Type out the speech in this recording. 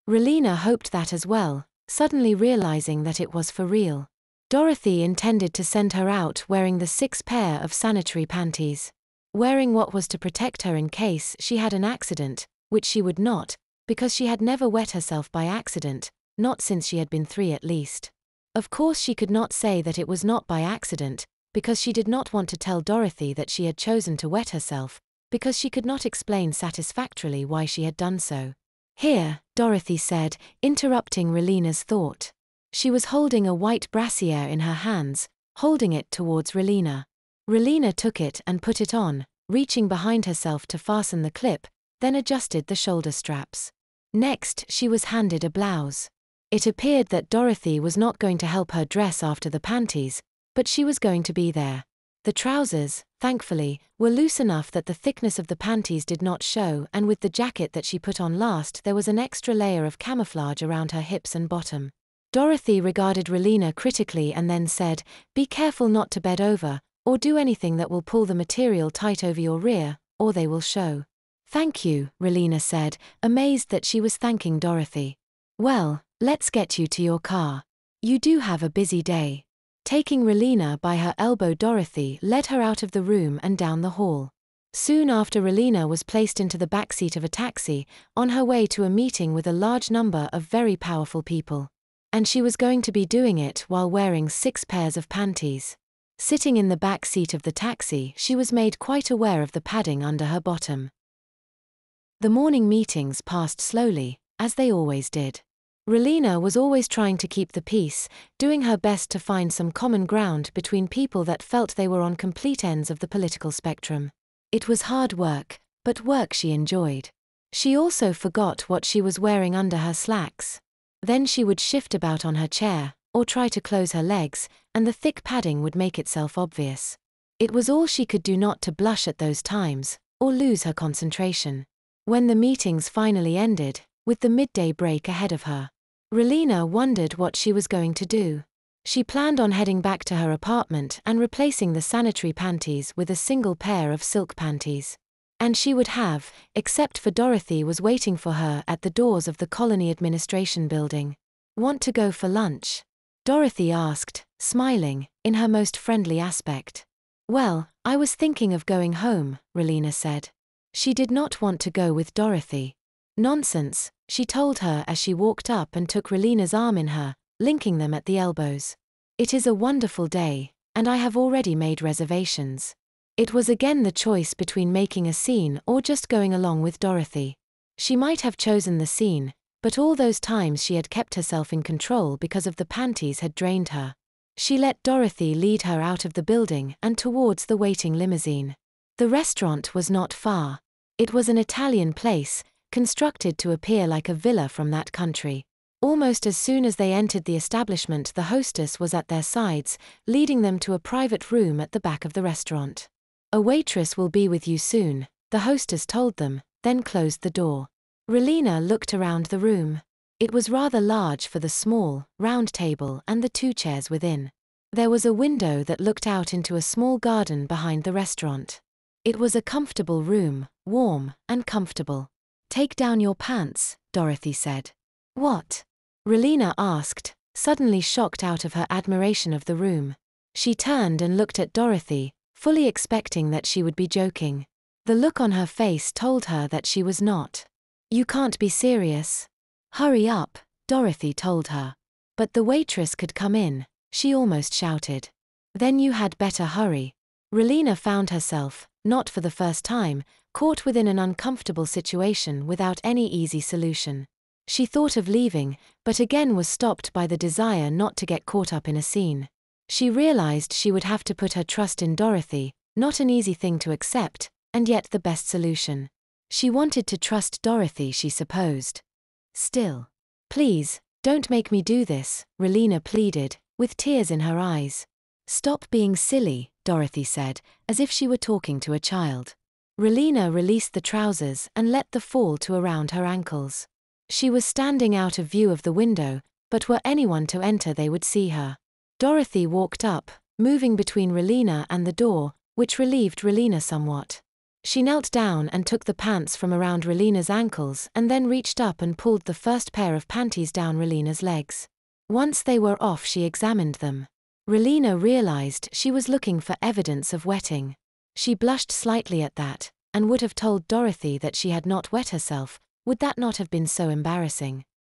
Relina hoped that as well, suddenly realizing that it was for real. Dorothy intended to send her out wearing the 6 pair of sanitary panties. Wearing what was to protect her in case she had an accident, which she would not, because she had never wet herself by accident, not since she had been 3 at least. Of course she could not say that it was not by accident, because she did not want to tell Dorothy that she had chosen to wet herself, because she could not explain satisfactorily why she had done so. Here, Dorothy said, interrupting Relina's thought. She was holding a white brassiere in her hands, holding it towards Relina. Relina took it and put it on, reaching behind herself to fasten the clip, then adjusted the shoulder straps. Next, she was handed a blouse. It appeared that Dorothy was not going to help her dress after the panties, but she was going to be there. The trousers, thankfully, were loose enough that the thickness of the panties did not show, and with the jacket that she put on last there was an extra layer of camouflage around her hips and bottom. Dorothy regarded Relina critically and then said, "Be careful not to bend over, or do anything that will pull the material tight over your rear, or they will show." "Thank you," Relina said, amazed that she was thanking Dorothy. "Well, let's get you to your car. You do have a busy day." Taking Relina by her elbow, Dorothy led her out of the room and down the hall. Soon after, Relina was placed into the backseat of a taxi, on her way to a meeting with a large number of very powerful people. And she was going to be doing it while wearing 6 pairs of panties. Sitting in the back seat of the taxi, she was made quite aware of the padding under her bottom. The morning meetings passed slowly, as they always did. Relina was always trying to keep the peace, doing her best to find some common ground between people that felt they were on complete ends of the political spectrum. It was hard work, but work she enjoyed. She also forgot what she was wearing under her slacks. Then she would shift about on her chair, or try to close her legs, and the thick padding would make itself obvious. It was all she could do not to blush at those times, or lose her concentration. When the meetings finally ended, with the midday break ahead of her, Relina wondered what she was going to do. She planned on heading back to her apartment and replacing the sanitary panties with a single pair of silk panties. And she would have, except for Dorothy was waiting for her at the doors of the Colony Administration Building. "Want to go for lunch?" Dorothy asked, smiling, in her most friendly aspect. "Well, I was thinking of going home," Relina said. She did not want to go with Dorothy. "Nonsense," she told her as she walked up and took Relina's arm in her, linking them at the elbows. "It is a wonderful day, and I have already made reservations." It was again the choice between making a scene or just going along with Dorothy. She might have chosen the scene, but all those times she had kept herself in control because of the panties had drained her. She let Dorothy lead her out of the building and towards the waiting limousine. The restaurant was not far. It was an Italian place, constructed to appear like a villa from that country. Almost as soon as they entered the establishment, the hostess was at their sides, leading them to a private room at the back of the restaurant. "A waitress will be with you soon," the hostess told them, then closed the door. Relina looked around the room. It was rather large for the small, round table and the 2 chairs within. There was a window that looked out into a small garden behind the restaurant. It was a comfortable room, warm and comfortable. "Take down your pants," Dorothy said. "What?" Relina asked, suddenly shocked out of her admiration of the room. She turned and looked at Dorothy, fully expecting that she would be joking. The look on her face told her that she was not. "You can't be serious." "Hurry up," Dorothy told her. "But the waitress could come in," she almost shouted. "Then you had better hurry." Relina found herself, not for the first time, caught within an uncomfortable situation without any easy solution. She thought of leaving, but again was stopped by the desire not to get caught up in a scene. She realized she would have to put her trust in Dorothy, not an easy thing to accept, and yet the best solution. She wanted to trust Dorothy, she supposed. Still. "Please, don't make me do this," Relina pleaded, with tears in her eyes. "Stop being silly," Dorothy said, as if she were talking to a child. Relina released the trousers and let them fall to around her ankles. She was standing out of view of the window, but were anyone to enter they would see her. Dorothy walked up, moving between Relina and the door, which relieved Relina somewhat. She knelt down and took the pants from around Relina's ankles and then reached up and pulled the first pair of panties down Relina's legs. Once they were off, she examined them. Relina realized she was looking for evidence of wetting. She blushed slightly at that, and would have told Dorothy that she had not wet herself. Would that not have been so embarrassing?